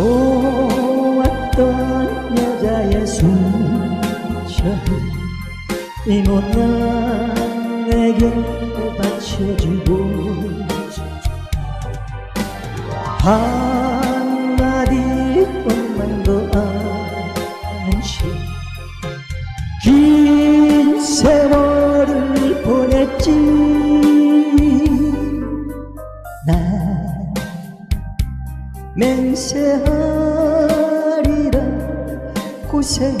보았던 여자의 순천이 이 못난 내게 바쳐주고 한마디 원망도 않은 채 긴 세월을 보냈지. 난 맹세하리라 고생